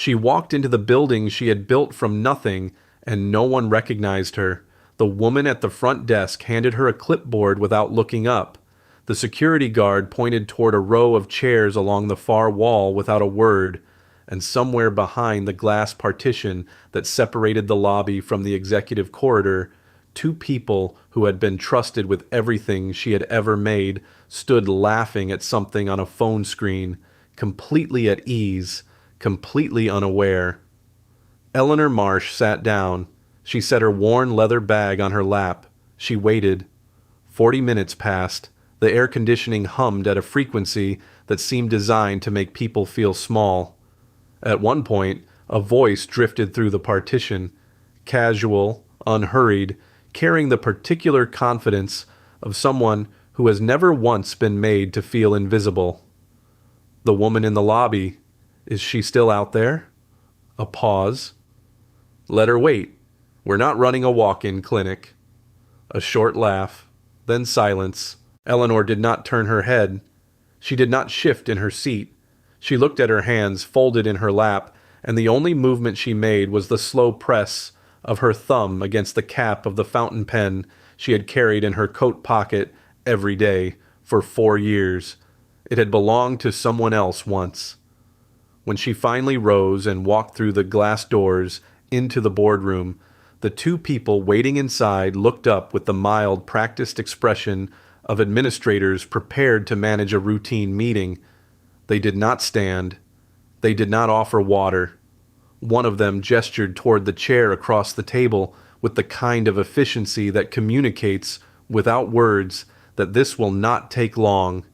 She walked into the building she had built from nothing, and no one recognized her. The woman at the front desk handed her a clipboard without looking up. The security guard pointed toward a row of chairs along the far wall without a word, and somewhere behind the glass partition that separated the lobby from the executive corridor, two people who had been trusted with everything she had ever made stood laughing at something on a phone screen, completely at ease, completely unaware. Eleanor Marsh sat down. She set her worn leather bag on her lap. She waited. 40 minutes passed. The air conditioning hummed at a frequency that seemed designed to make people feel small. At one point, a voice drifted through the partition, casual, unhurried, carrying the particular confidence of someone who has never once been made to feel invisible. The woman in the lobby, is she still out there? A pause. Let her wait. We're not running a walk-in clinic. A short laugh, then silence. Eleanor did not turn her head. She did not shift in her seat. She looked at her hands folded in her lap, and the only movement she made was the slow press of her thumb against the cap of the fountain pen she had carried in her coat pocket every day for 4 years. It had belonged to someone else once. When she finally rose and walked through the glass doors into the boardroom, the two people waiting inside looked up with the mild, practiced expression of administrators prepared to manage a routine meeting. They did not stand. They did not offer water. One of them gestured toward the chair across the table with the kind of efficiency that communicates, without words, that this will not take long.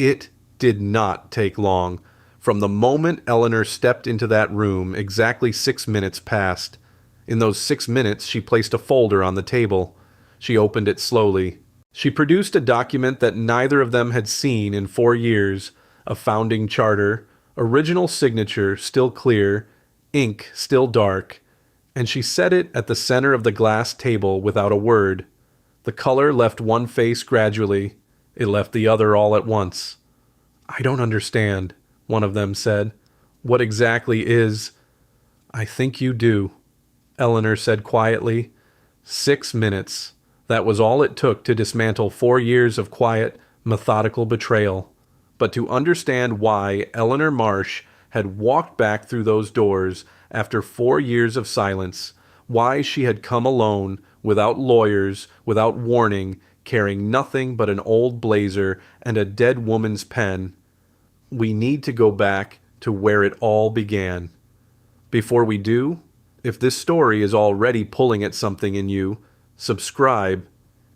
It did not take long. From the moment Eleanor stepped into that room, exactly 6 minutes passed. In those 6 minutes, she placed a folder on the table. She opened it slowly. She produced a document that neither of them had seen in 4 years, a founding charter, original signature still clear, ink still dark, and she set it at the center of the glass table without a word. The color left one face gradually. It left the other all at once. "I don't understand," one of them said. "What exactly is—" "I think you do," Eleanor said quietly. 6 minutes. That was all it took to dismantle 4 years of quiet, methodical betrayal. But to understand why Eleanor Marsh had walked back through those doors after 4 years of silence, why she had come alone, without lawyers, without warning, carrying nothing but an old blazer and a dead woman's pen, we need to go back to where it all began. Before we do, if this story is already pulling at something in you, subscribe,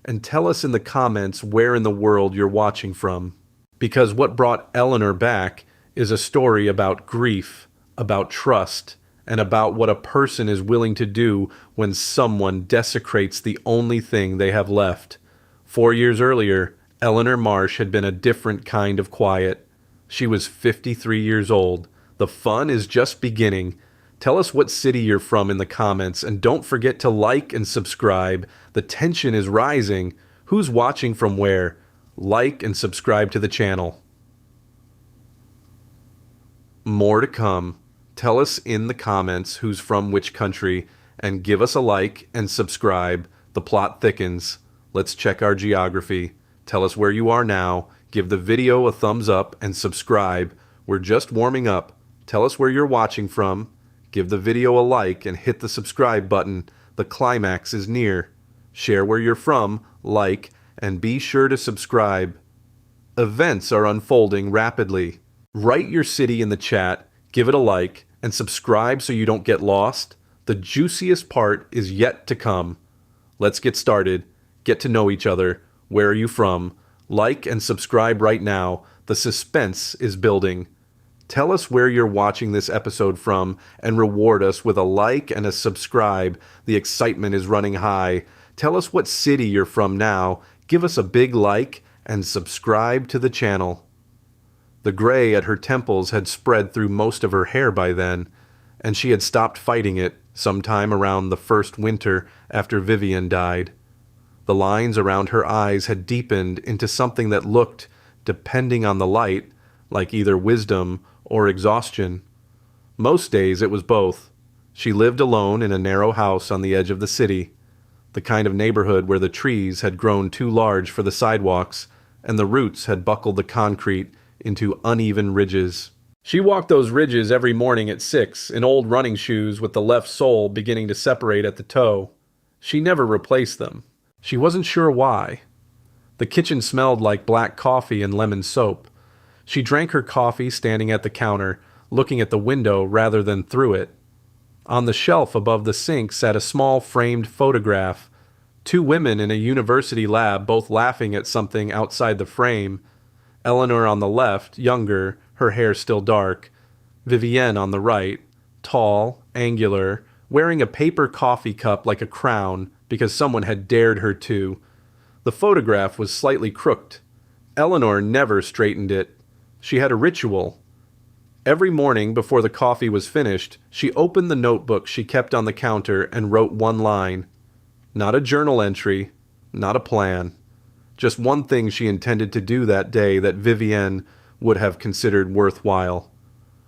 and tell us in the comments where in the world you're watching from. Because what brought Eleanor back is a story about grief, about trust, and about what a person is willing to do when someone desecrates the only thing they have left. 4 years earlier, Eleanor Marsh had been a different kind of quiet. She was 53 years old. The fun is just beginning. Tell us what city you're from in the comments, and don't forget to like and subscribe. The tension is rising. Who's watching from where? Like and subscribe to the channel. More to come. Tell us in the comments who's from which country, and give us a like and subscribe. The plot thickens. Let's check our geography. Tell us where you are now. Give the video a thumbs up and subscribe. We're just warming up. Tell us where you're watching from. Give the video a like and hit the subscribe button. The climax is near. Share where you're from, like, and be sure to subscribe. Events are unfolding rapidly. Write your city in the chat, give it a like, and subscribe so you don't get lost. The juiciest part is yet to come. Let's get started. Get to know each other. Where are you from? Like and subscribe right now. The suspense is building. Tell us where you're watching this episode from and reward us with a like and a subscribe. The excitement is running high. Tell us what city you're from now. Give us a big like and subscribe to the channel. The gray at her temples had spread through most of her hair by then, and she had stopped fighting it sometime around the first winter after Vivian died. The lines around her eyes had deepened into something that looked, depending on the light, like either wisdom or exhaustion. Most days it was both. She lived alone in a narrow house on the edge of the city, the kind of neighborhood where the trees had grown too large for the sidewalks and the roots had buckled the concrete into uneven ridges. She walked those ridges every morning at 6 in old running shoes with the left sole beginning to separate at the toe. She never replaced them. She wasn't sure why. The kitchen smelled like black coffee and lemon soap. She drank her coffee standing at the counter, looking at the window rather than through it. On the shelf above the sink sat a small framed photograph. 2 women in a university lab both laughing at something outside the frame. Eleanor on the left, younger, her hair still dark. Vivienne on the right, tall, angular, wearing a paper coffee cup like a crown because someone had dared her to. The photograph was slightly crooked. Eleanor never straightened it. She had a ritual. Every morning before the coffee was finished, she opened the notebook she kept on the counter and wrote one line. Not a journal entry, not a plan. Just one thing she intended to do that day that Vivienne would have considered worthwhile.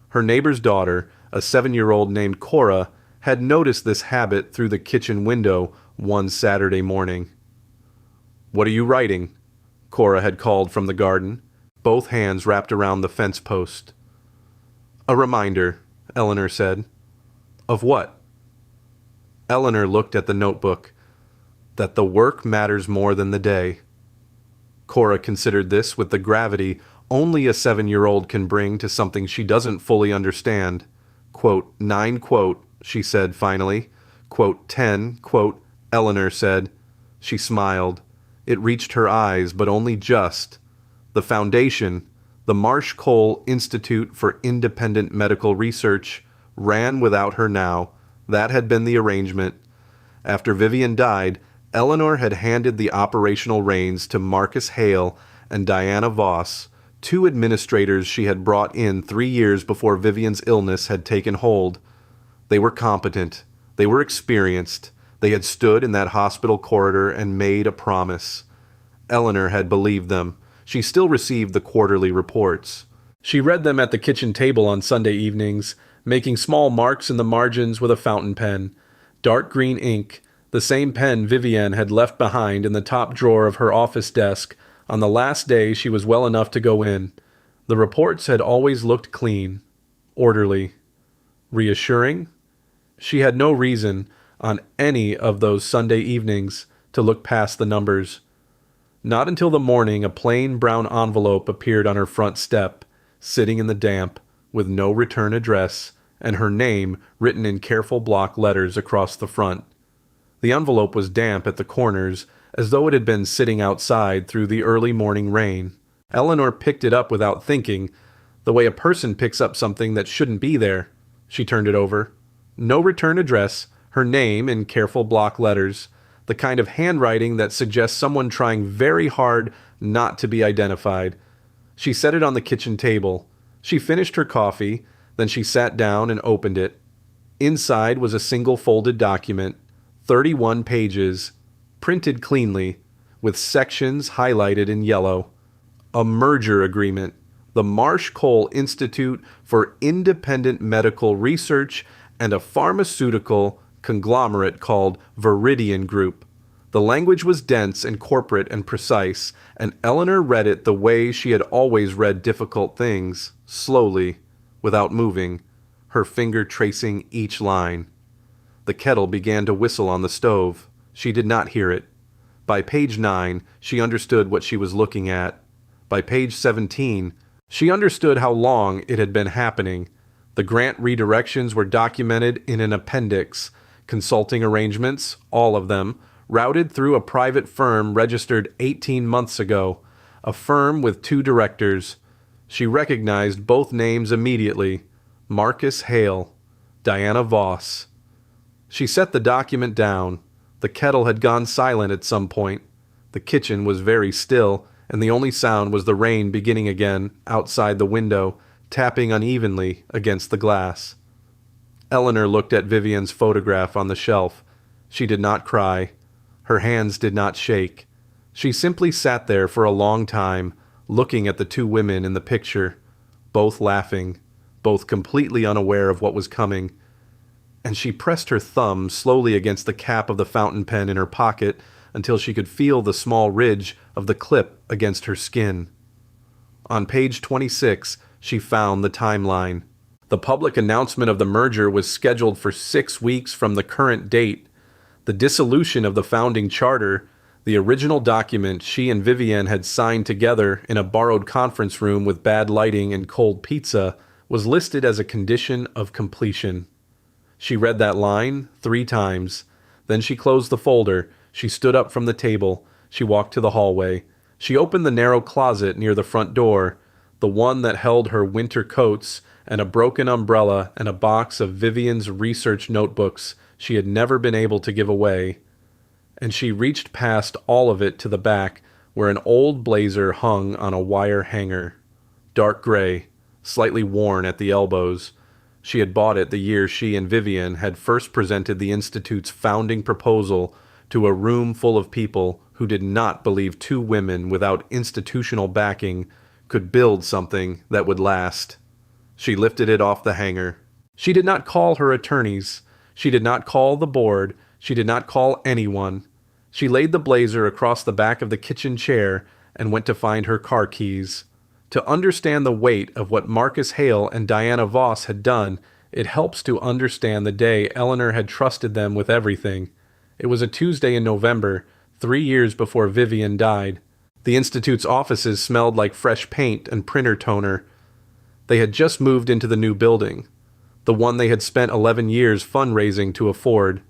Her neighbor's daughter, a 7-year-old named Cora, had noticed this habit through the kitchen window one Saturday morning. "What are you writing?" Cora had called from the garden, both hands wrapped around the fence post. "A reminder," Eleanor said. "Of what?" Eleanor looked at the notebook. That the work matters more than the day. Cora considered this with the gravity only a 7-year-old can bring to something she doesn't fully understand. Quote, 9, quote, she said finally. Quote, 10, quote, Eleanor said. She smiled. It reached her eyes, but only just. The foundation, the Marsh Cole Institute for Independent Medical Research, ran without her now. That had been the arrangement. After Vivian died, Eleanor had handed the operational reins to Marcus Hale and Diana Voss, 2 administrators she had brought in 3 years before Vivian's illness had taken hold. They were competent. They were experienced. They had stood in that hospital corridor and made a promise. Eleanor had believed them. She still received the quarterly reports. She read them at the kitchen table on Sunday evenings, making small marks in the margins with a fountain pen. Dark green ink, the same pen Vivienne had left behind in the top drawer of her office desk on the last day she was well enough to go in. The reports had always looked clean, orderly, reassuring. She had no reason, on any of those Sunday evenings, to look past the numbers. Not until the morning a plain brown envelope appeared on her front step, sitting in the damp, with no return address, and her name written in careful block letters across the front. The envelope was damp at the corners, as though it had been sitting outside through the early morning rain. Eleanor picked it up without thinking, the way a person picks up something that shouldn't be there. She turned it over. No return address, her name in careful block letters, the kind of handwriting that suggests someone trying very hard not to be identified. She set it on the kitchen table. She finished her coffee, then she sat down and opened it. Inside was a single folded document, 31 pages, printed cleanly, with sections highlighted in yellow. A merger agreement. The Marsh Cole Institute for Independent Medical Research and a pharmaceutical conglomerate called Viridian Group. The language was dense and corporate and precise, and Eleanor read it the way she had always read difficult things, slowly, without moving, her finger tracing each line. The kettle began to whistle on the stove. She did not hear it. By page 9, she understood what she was looking at. By page 17, she understood how long it had been happening. The grant redirections were documented in an appendix. Consulting arrangements, all of them, routed through a private firm registered 18 months ago, a firm with 2 directors. She recognized both names immediately, Marcus Hale, Diana Voss. She set the document down. The kettle had gone silent at some point. The kitchen was very still, and the only sound was the rain beginning again outside the window, tapping unevenly against the glass. Eleanor looked at Vivian's photograph on the shelf. She did not cry. Her hands did not shake. She simply sat there for a long time, looking at the 2 women in the picture, both laughing, both completely unaware of what was coming, and she pressed her thumb slowly against the cap of the fountain pen in her pocket until she could feel the small ridge of the clip against her skin. On page 26, she found the timeline. The public announcement of the merger was scheduled for 6 weeks from the current date. The dissolution of the founding charter, the original document she and Vivienne had signed together in a borrowed conference room with bad lighting and cold pizza, was listed as a condition of completion. She read that line 3 times. Then she closed the folder. She stood up from the table. She walked to the hallway. She opened the narrow closet near the front door, the one that held her winter coats and a broken umbrella and a box of Vivienne's research notebooks she had never been able to give away. And she reached past all of it to the back, where an old blazer hung on a wire hanger. Dark gray, slightly worn at the elbows. She had bought it the year she and Vivienne had first presented the Institute's founding proposal to a room full of people who did not believe 2 women without institutional backing could build something that would last. She lifted it off the hanger. She did not call her attorneys. She did not call the board. She did not call anyone. She laid the blazer across the back of the kitchen chair and went to find her car keys. To understand the weight of what Marcus Hale and Diana Voss had done, it helps to understand the day Eleanor had trusted them with everything. It was a Tuesday in November, 3 years before Vivienne died. The Institute's offices smelled like fresh paint and printer toner. They had just moved into the new building, the one they had spent 11 years fundraising to afford.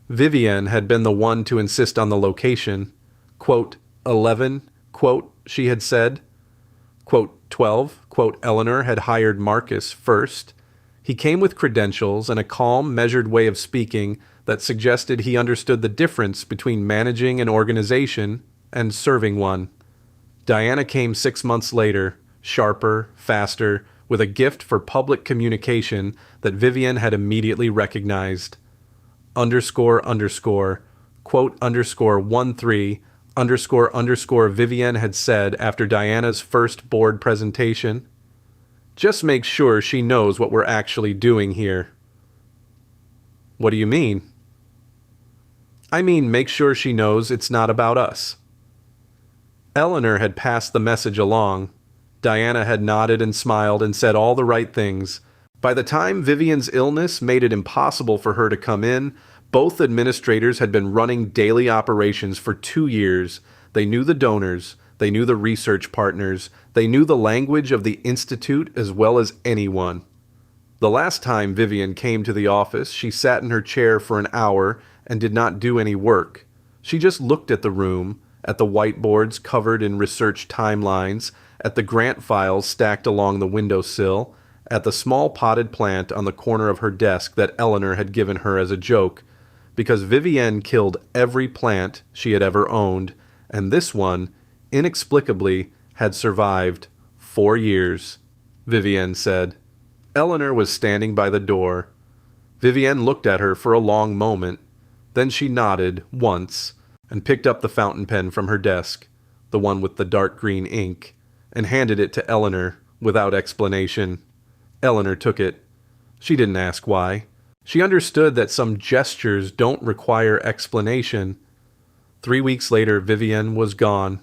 Vivienne had been the one to insist on the location. Quote, 11, quote, she had said. Quote, 12, quote, Eleanor had hired Marcus first. He came with credentials and a calm, measured way of speaking that suggested he understood the difference between managing an organization and serving one. Diana came 6 months later, sharper, faster, with a gift for public communication that Vivienne had immediately recognized. Underscore, underscore, quote, underscore 13, underscore, underscore, Vivienne had said after Diana's first board presentation. Just make sure she knows what we're actually doing here. What do you mean? I mean, make sure she knows it's not about us. Eleanor had passed the message along. Diana had nodded and smiled and said all the right things. By the time Vivienne's illness made it impossible for her to come in, both administrators had been running daily operations for 2 years. They knew the donors. They knew the research partners. They knew the language of the Institute as well as anyone. The last time Vivienne came to the office, she sat in her chair for an hour and did not do any work. She just looked at the room, at the whiteboards covered in research timelines, at the grant files stacked along the windowsill, at the small potted plant on the corner of her desk that Eleanor had given her as a joke, because Vivienne killed every plant she had ever owned, and this one, inexplicably, had survived 4 years, Vivienne said. Eleanor was standing by the door. Vivienne looked at her for a long moment. Then she nodded once and picked up the fountain pen from her desk, the one with the dark green ink, and handed it to Eleanor without explanation. Eleanor took it. She didn't ask why. She understood that some gestures don't require explanation. 3 weeks later, Vivienne was gone.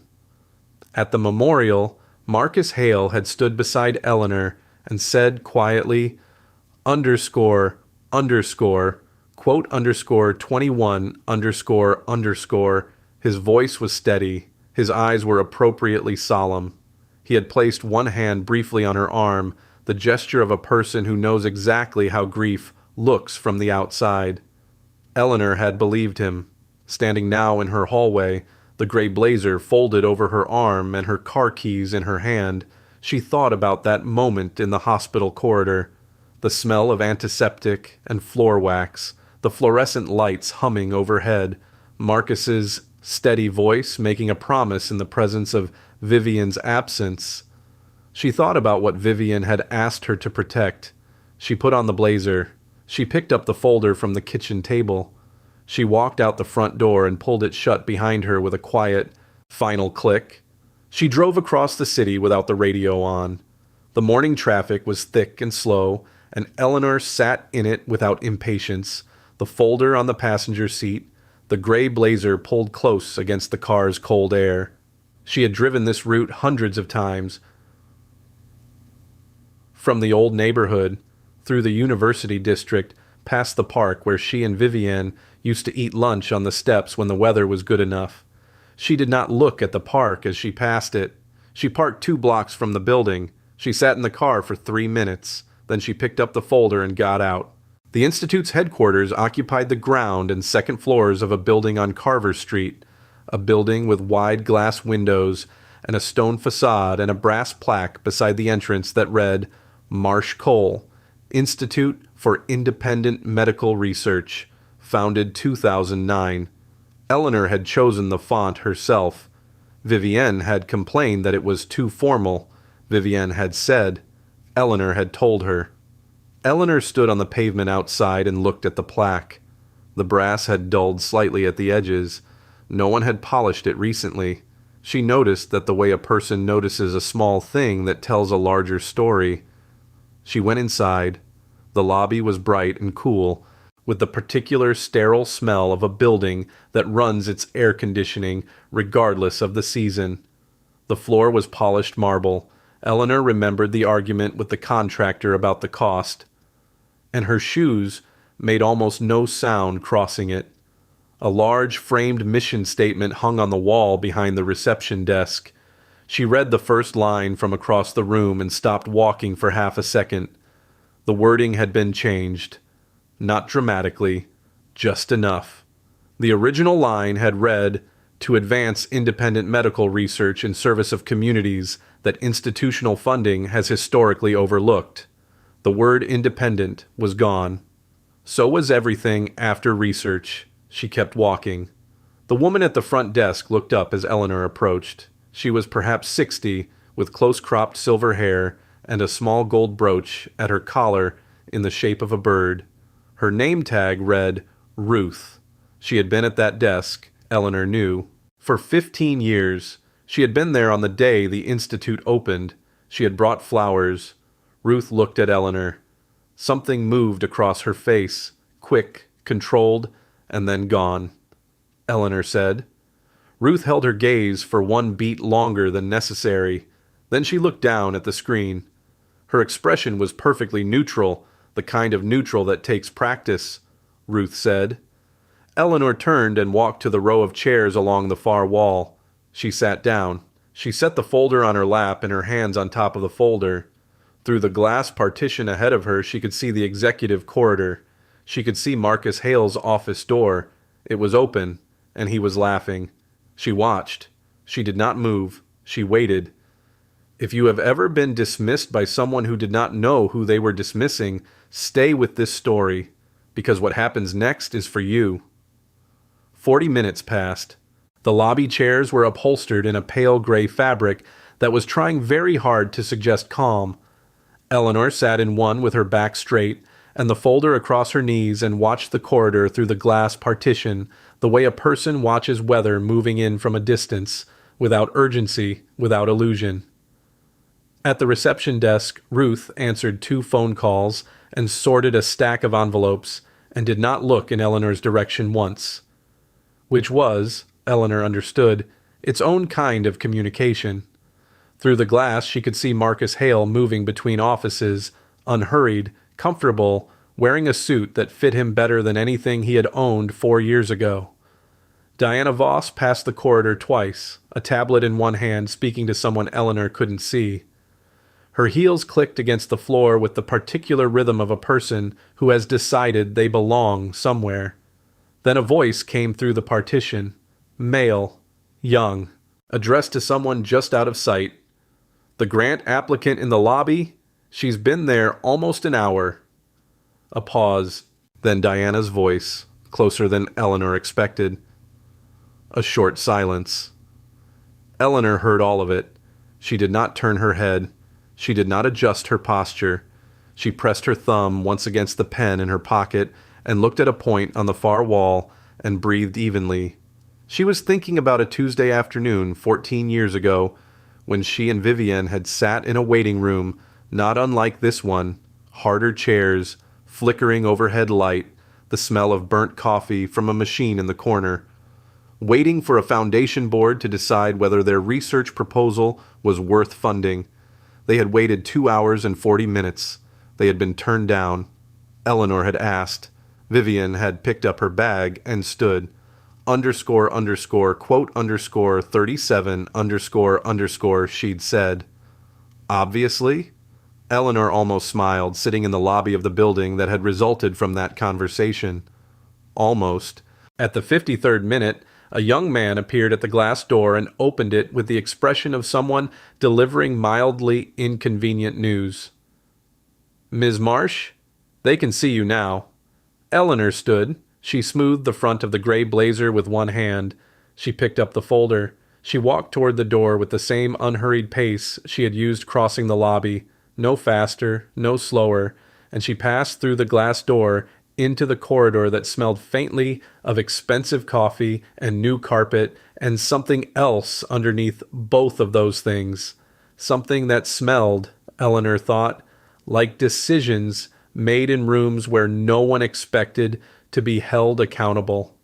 At the memorial, Marcus Hale had stood beside Eleanor and said quietly, underscore, underscore, quote underscore 21 underscore underscore. His voice was steady. His eyes were appropriately solemn. He had placed one hand briefly on her arm, the gesture of a person who knows exactly how grief looks from the outside. Eleanor had believed him. Standing now in her hallway, the gray blazer folded over her arm and her car keys in her hand, she thought about that moment in the hospital corridor, the smell of antiseptic and floor wax, the fluorescent lights humming overhead, Marcus's steady voice making a promise in the presence of Vivienne's absence. She thought about what Vivienne had asked her to protect. She put on the blazer. She picked up the folder from the kitchen table. She walked out the front door and pulled it shut behind her with a quiet, final click. She drove across the city without the radio on. The morning traffic was thick and slow, and Eleanor sat in it without impatience, the folder on the passenger seat, the gray blazer pulled close against the car's cold air. She had driven this route hundreds of times, from the old neighborhood, through the university district, past the park where she and Vivienne used to eat lunch on the steps when the weather was good enough. She did not look at the park as she passed it. She parked 2 blocks from the building. She sat in the car for 3 minutes. Then she picked up the folder and got out. The Institute's headquarters occupied the ground and second floors of a building on Carver Street, a building with wide glass windows and a stone facade and a brass plaque beside the entrance that read, Marsh Cole, Institute for Independent Medical Research, founded 2009. Eleanor had chosen the font herself. Vivienne had complained that it was too formal. Vivienne had said. Eleanor had told her. Eleanor stood on the pavement outside and looked at the plaque. The brass had dulled slightly at the edges. No one had polished it recently. She noticed that the way a person notices a small thing that tells a larger story. She went inside. The lobby was bright and cool, with the particular sterile smell of a building that runs its air conditioning regardless of the season. The floor was polished marble. Eleanor remembered the argument with the contractor about the cost, and her shoes made almost no sound crossing it. A large framed mission statement hung on the wall behind the reception desk. She read the first line from across the room and stopped walking for half a second. The wording had been changed. Not dramatically, just enough. The original line had read, "To advance independent medical research in service of communities that institutional funding has historically overlooked." The word independent was gone. So was everything after research. She kept walking. The woman at the front desk looked up as Eleanor approached. She was perhaps 60, with close-cropped silver hair and a small gold brooch at her collar in the shape of a bird. Her name tag read Ruth. She had been at that desk, Eleanor knew, for 15 years. She had been there on the day the institute opened. She had brought flowers. Ruth looked at Eleanor. Something moved across her face, quick, controlled, and then gone. Eleanor said. Ruth held her gaze for 1 beat longer than necessary. Then she looked down at the screen. Her expression was perfectly neutral, the kind of neutral that takes practice, Ruth said. Eleanor turned and walked to the row of chairs along the far wall. She sat down. She set the folder on her lap and her hands on top of the folder. Through the glass partition ahead of her, she could see the executive corridor. She could see Marcus Hale's office door. It was open, and he was laughing. She watched. She did not move. She waited. If you have ever been dismissed by someone who did not know who they were dismissing, stay with this story, because what happens next is for you. 40 minutes passed. The lobby chairs were upholstered in a pale gray fabric that was trying very hard to suggest calm. Eleanor sat in one with her back straight and the folder across her knees and watched the corridor through the glass partition the way a person watches weather moving in from a distance, without urgency, without illusion. At the reception desk, Ruth answered 2 phone calls and sorted a stack of envelopes and did not look in Eleanor's direction once. Which was, Eleanor understood, its own kind of communication. Through the glass she could see Marcus Hale moving between offices, unhurried, comfortable, wearing a suit that fit him better than anything he had owned 4 years ago. Diana Voss passed the corridor twice, a tablet in one hand, speaking to someone Eleanor couldn't see. Her heels clicked against the floor with the particular rhythm of a person who has decided they belong somewhere. Then a voice came through the partition, male, young, addressed to someone just out of sight. The grant applicant in the lobby? She's been there almost an hour. A pause, then Diana's voice, closer than Eleanor expected. A short silence. Eleanor heard all of it. She did not turn her head. She did not adjust her posture. She pressed her thumb once against the pen in her pocket and looked at a point on the far wall and breathed evenly. She was thinking about a Tuesday afternoon 14 years ago when she and Vivienne had sat in a waiting room Not unlike this one, harder chairs, flickering overhead light, the smell of burnt coffee from a machine in the corner. Waiting for a foundation board to decide whether their research proposal was worth funding. They had waited 2 hours and 40 minutes. They had been turned down. Eleanor had asked. Vivian had picked up her bag and stood. Quote 37 she'd said. Obviously? Eleanor almost smiled, sitting in the lobby of the building that had resulted from that conversation. Almost. At the 53rd minute, a young man appeared at the glass door and opened it with the expression of someone delivering mildly inconvenient news. Ms. Marsh? They can see you now. Eleanor stood. She smoothed the front of the gray blazer with one hand. She picked up the folder. She walked toward the door with the same unhurried pace she had used crossing the lobby, no faster, no slower, and she passed through the glass door into the corridor that smelled faintly of expensive coffee and new carpet and something else underneath both of those things. Something that smelled, Eleanor thought, like decisions made in rooms where no one expected to be held accountable.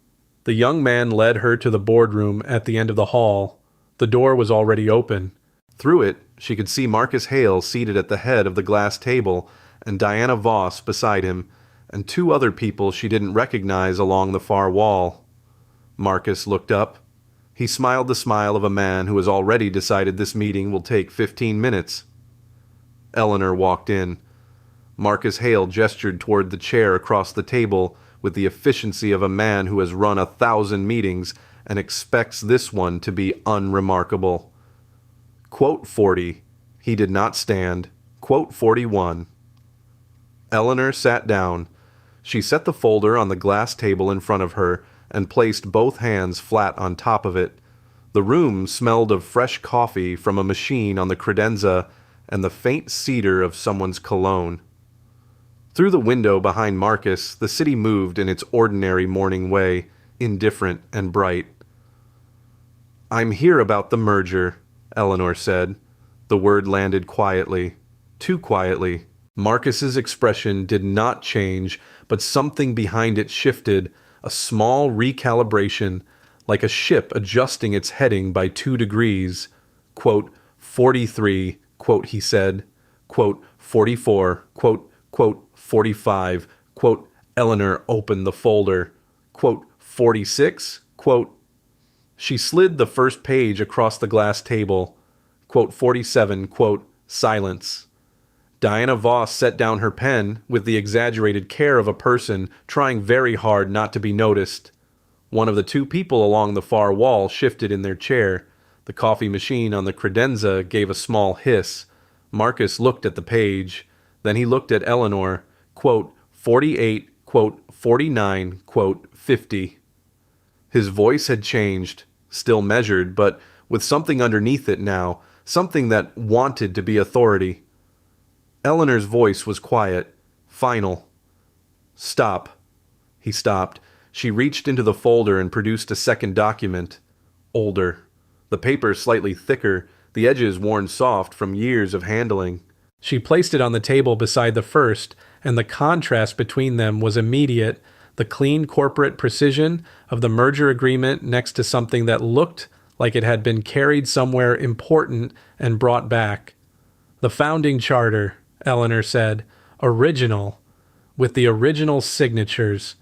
The young man led her to the boardroom at the end of the hall. The door was already open. Through it, she could see Marcus Hale seated at the head of the glass table and Diana Voss beside him, and two other people she didn't recognize along the far wall. Marcus looked up. He smiled the smile of a man who has already decided this meeting will take 15 minutes. Eleanor walked in. Marcus Hale gestured toward the chair across the table with the efficiency of a man who has run 1,000 meetings and expects this one to be unremarkable. Quote 40. He did not stand. Quote 41. Eleanor sat down. She set the folder on the glass table in front of her and placed both hands flat on top of it. The room smelled of fresh coffee from a machine on the credenza and the faint cedar of someone's cologne. Through the window behind Marcus, the city moved in its ordinary morning way, indifferent and bright. I'm here about the merger, Eleanor said. The word landed quietly, too quietly. Marcus's expression did not change, but something behind it shifted, a small recalibration, like a ship adjusting its heading by 2 degrees. Quote, 43, quote, he said. Quote, 44, quote, 45, quote, Eleanor opened the folder. Quote, 46, quote. She slid the first page across the glass table. Quote, 47, quote, silence. Diana Voss set down her pen with the exaggerated care of a person trying very hard not to be noticed. One of the two people along the far wall shifted in their chair. The coffee machine on the credenza gave a small hiss. Marcus looked at the page. Then he looked at Eleanor. Quote, 48, quote, 49, quote, 50. His voice had changed, still measured, but with something underneath it now, something that wanted to be authority. Eleanor's voice was quiet, final. Stop. He stopped. She reached into the folder and produced a second document. Older. The paper slightly thicker, the edges worn soft from years of handling. She placed it on the table beside the first, and the contrast between them was immediate, the clean corporate precision of the merger agreement next to something that looked like it had been carried somewhere important and brought back. The founding charter, Eleanor said, original, with the original signatures.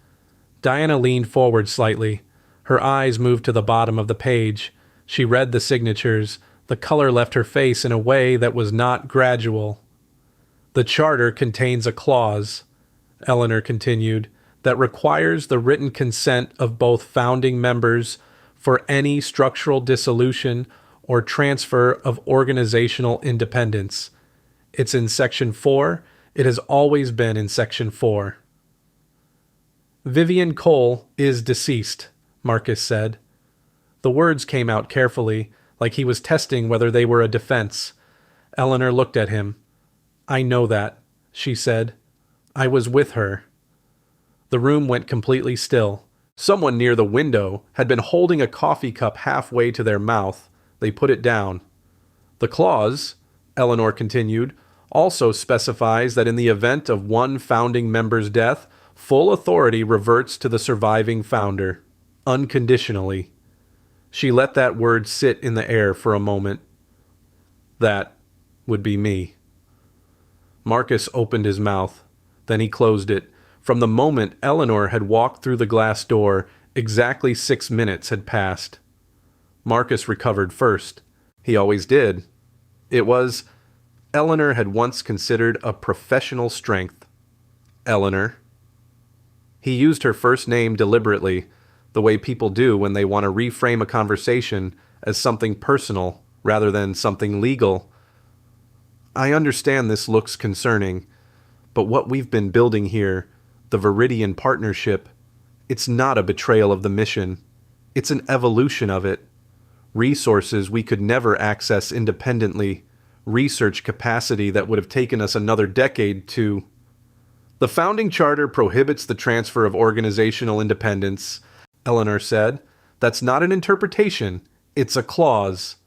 Diana leaned forward slightly. Her eyes moved to the bottom of the page. She read the signatures. The color left her face in a way that was not gradual. The charter contains a clause, Eleanor continued, that requires the written consent of both founding members for any structural dissolution or transfer of organizational independence. It's in Section 4. It has always been in Section 4. Vivian Cole is deceased, Marcus said. The words came out carefully, like he was testing whether they were a defense. Eleanor looked at him. I know that, she said. I was with her. The room went completely still. Someone near the window had been holding a coffee cup halfway to their mouth. They put it down. The clause, Eleanor continued, also specifies that in the event of one founding member's death, full authority reverts to the surviving founder, unconditionally. She let that word sit in the air for a moment. That would be me. Marcus opened his mouth. Then he closed it. From the moment Eleanor had walked through the glass door, exactly 6 minutes had passed. Marcus recovered first. He always did. It was Eleanor had once considered a professional strength. Eleanor. He used her first name deliberately, the way people do when they want to reframe a conversation as something personal rather than something legal. I understand this looks concerning, but what we've been building here, the Viridian Partnership, it's not a betrayal of the mission. It's an evolution of it. Resources we could never access independently. Research capacity that would have taken us another decade to. The founding charter prohibits the transfer of organizational independence, Eleanor said. That's not an interpretation. It's a clause.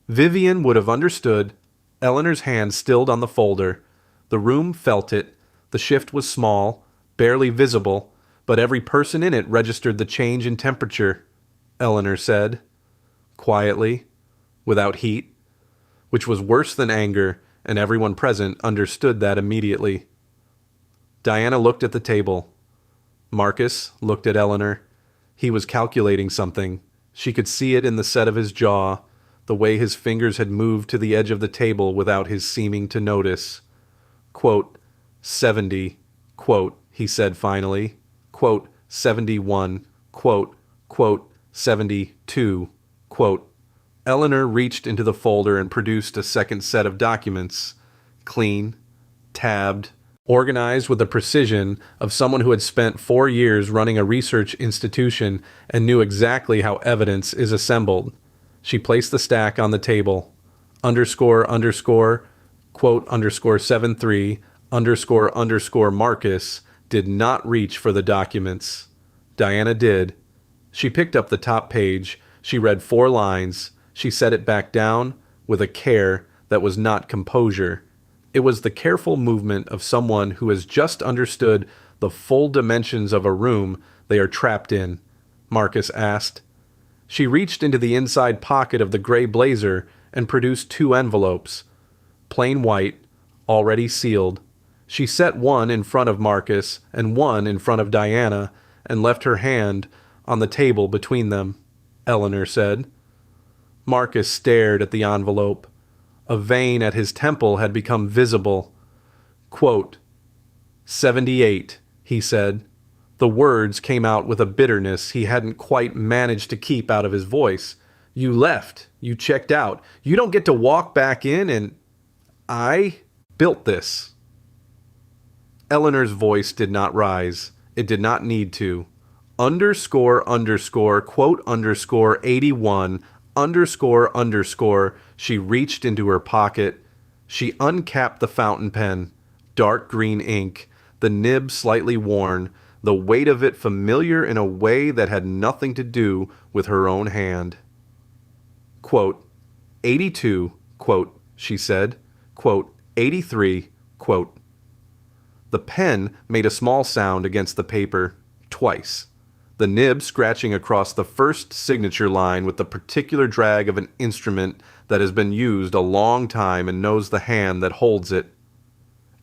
Vivian would have understood. Eleanor's hand stilled on the folder. The room felt it. The shift was small, barely visible, but every person in it registered the change in temperature, Eleanor said, quietly, without heat, which was worse than anger, and everyone present understood that immediately. Diana looked at the table. Marcus looked at Eleanor. He was calculating something. She could see it in the set of his jaw, the way his fingers had moved to the edge of the table without his seeming to notice. Quote, 70, quote, he said finally, quote, 71, quote, 72, quote. Eleanor reached into the folder and produced a second set of documents, clean, tabbed, organized with the precision of someone who had spent 4 years running a research institution and knew exactly how evidence is assembled. She placed the stack on the table. Underscore, quote, underscore 73, underscore Marcus did not reach for the documents. Diana did. She picked up the top page. She read 4 lines. She set it back down with a care that was not composure. It was the careful movement of someone who has just understood the full dimensions of a room they are trapped in, Marcus asked. She reached into the inside pocket of the gray blazer and produced 2 envelopes, plain white, already sealed. She set one in front of Marcus and one in front of Diana and left her hand on the table between them, Eleanor said. Marcus stared at the envelope. A vein at his temple had become visible. Quote, 78, he said. The words came out with a bitterness he hadn't quite managed to keep out of his voice. You left. You checked out. You don't get to walk back in and... I built this. Eleanor's voice did not rise. It did not need to. Underscore, quote, underscore 81, underscore, she reached into her pocket. She uncapped the fountain pen. Dark green ink, the nib slightly worn, the weight of it familiar in a way that had nothing to do with her own hand. Quote, 82, quote, she said, quote, 83, quote. The pen made a small sound against the paper, twice, the nib scratching across the first signature line with the particular drag of an instrument that has been used a long time and knows the hand that holds it.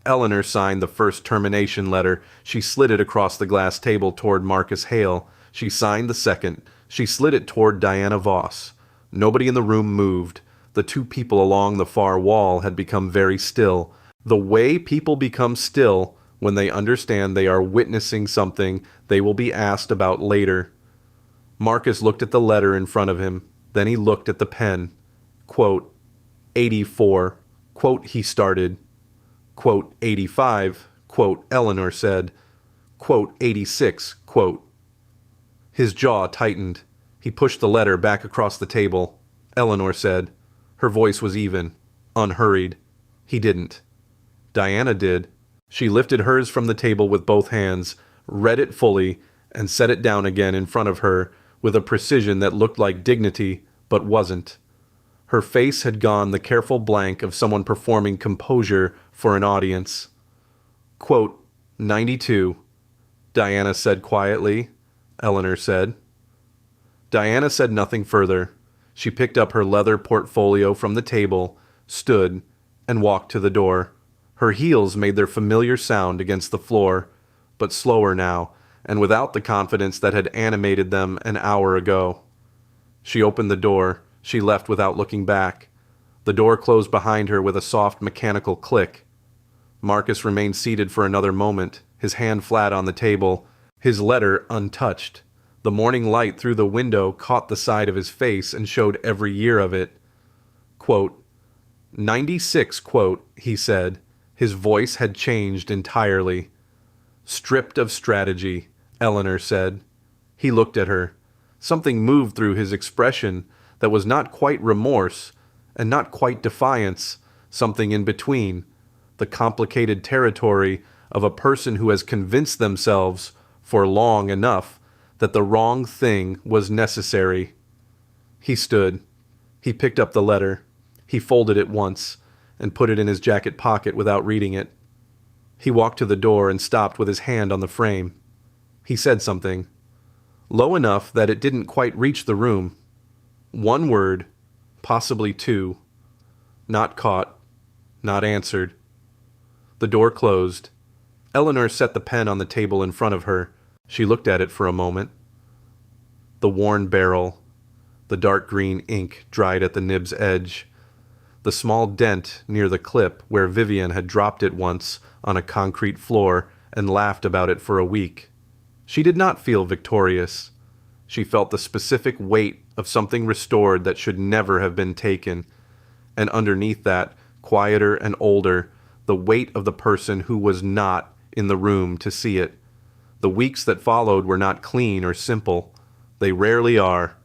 Eleanor signed the first termination letter. She slid it across the glass table toward Marcus Hale. She signed the second. She slid it toward Diana Voss. Nobody in the room moved. The 2 people along the far wall had become very still. The way people become still when they understand they are witnessing something they will be asked about later. Marcus looked at the letter in front of him. Then he looked at the pen. Quote, 84, quote, he started. Quote, 85, quote, Eleanor said. Quote, 86, quote. His jaw tightened. He pushed the letter back across the table. Eleanor said. Her voice was even, unhurried. He didn't. Diana did. She lifted hers from the table with both hands, read it fully, and set it down again in front of her with a precision that looked like dignity, but wasn't. Her face had gone the careful blank of someone performing composure for an audience. Quote, 92, Diana said quietly, Eleanor said. Diana said nothing further. She picked up her leather portfolio from the table, stood, and walked to the door. Her heels made their familiar sound against the floor, but slower now, and without the confidence that had animated them an hour ago. She opened the door. She left without looking back. The door closed behind her with a soft mechanical click. Marcus remained seated for another moment, his hand flat on the table, his letter untouched. The morning light through the window caught the side of his face and showed every year of it. Quote, 96, quote, he said. His voice had changed entirely. Stripped of strategy, Eleanor said. He looked at her. Something moved through his expression that was not quite remorse and not quite defiance, something in between, the complicated territory of a person who has convinced themselves for long enough that the wrong thing was necessary. He stood. He picked up the letter. He folded it once and put it in his jacket pocket without reading it. He walked to the door and stopped with his hand on the frame. He said something, low enough that it didn't quite reach the room. One word, possibly two. Not caught, not answered. The door closed. Eleanor set the pen on the table in front of her. She looked at it for a moment. The worn barrel, the dark green ink dried at the nib's edge, the small dent near the clip where Vivian had dropped it once on a concrete floor and laughed about it for a week. She did not feel victorious. She felt the specific weight of something restored that should never have been taken, and underneath that, quieter and older, the weight of the person who was not in the room to see it. The weeks that followed were not clean or simple. They rarely are.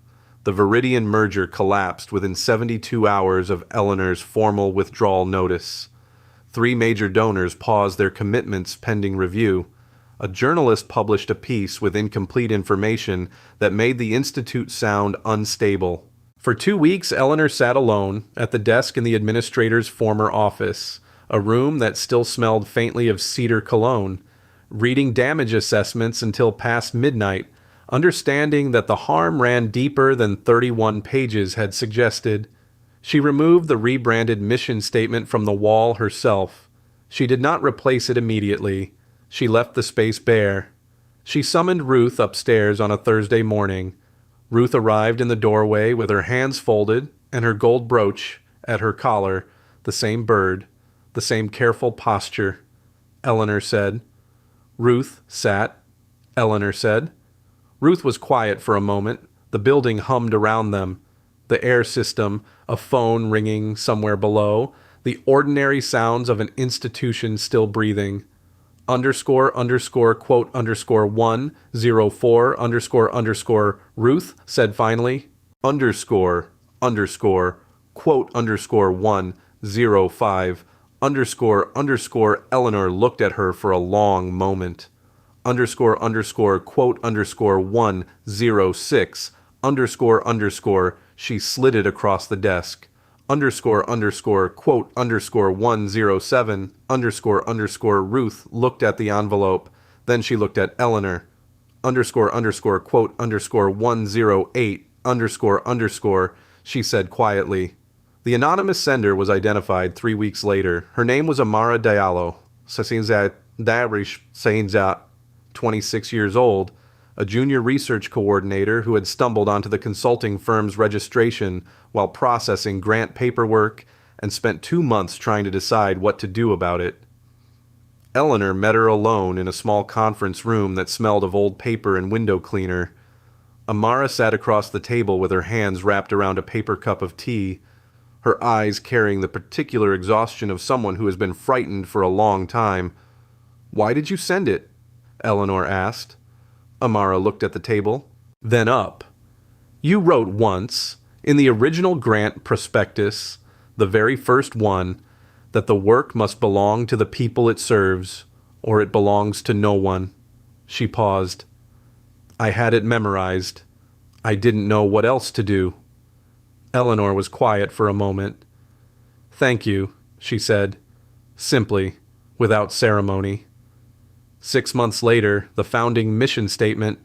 The Viridian merger collapsed within 72 hours of Eleanor's formal withdrawal notice. 3 major donors paused their commitments pending review. A journalist published a piece with incomplete information that made the Institute sound unstable. For 2 weeks, Eleanor sat alone at the desk in the administrator's former office, a room that still smelled faintly of cedar cologne, reading damage assessments until past midnight, understanding that the harm ran deeper than 31 pages had suggested. She removed the rebranded mission statement from the wall herself. She did not replace it immediately. She left the space bare. She summoned Ruth upstairs on a Thursday morning. Ruth arrived in the doorway with her hands folded and her gold brooch at her collar, the same bird, the same careful posture. Eleanor said. Ruth sat. Eleanor said. Ruth was quiet for a moment. The building hummed around them. The air system, a phone ringing somewhere below, the ordinary sounds of an institution still breathing. __quote _104 Ruth said finally. __quote _105 Eleanor looked at her for a long moment. __quote _106 she slid it across the desk. __quote _107 Ruth looked at the envelope. Then she looked at Eleanor. __quote _108 she said quietly. The anonymous sender was identified 3 weeks later. Her name was Amara Diallo. 26 years old, a junior research coordinator who had stumbled onto the consulting firm's registration while processing grant paperwork and spent 2 months trying to decide what to do about it. Eleanor met her alone in a small conference room that smelled of old paper and window cleaner. Amara sat across the table with her hands wrapped around a paper cup of tea, her eyes carrying the particular exhaustion of someone who has been frightened for a long time. "Why did you send it?" Eleanor asked. Amara looked at the table, then up. "You wrote once, in the original grant prospectus, the very first one, that the work must belong to the people it serves, or it belongs to no one." She paused. "I had it memorized. I didn't know what else to do." Eleanor was quiet for a moment. "Thank you," she said, simply, without ceremony. 6 months later, the founding mission statement,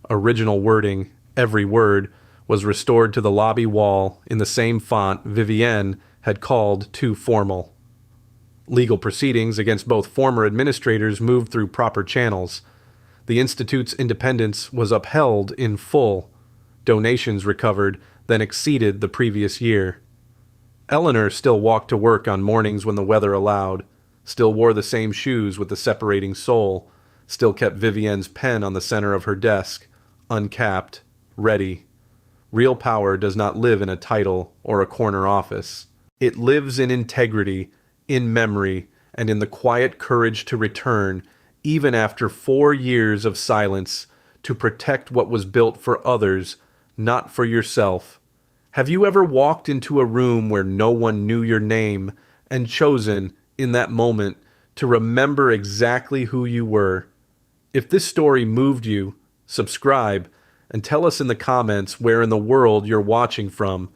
original wording, every word, was restored to the lobby wall in the same font Vivienne had called too formal. Legal proceedings against both former administrators moved through proper channels. The Institute's independence was upheld in full. Donations recovered, then exceeded the previous year. Eleanor still walked to work on mornings when the weather allowed, still wore the same shoes with the separating sole, still kept Vivienne's pen on the center of her desk, uncapped, ready. Real power does not live in a title or a corner office. It lives in integrity, in memory, and in the quiet courage to return, even after 4 years of silence, to protect what was built for others, not for yourself. Have you ever walked into a room where no one knew your name and chosen, in that moment, to remember exactly who you were? If this story moved you, subscribe and tell us in the comments where in the world you're watching from,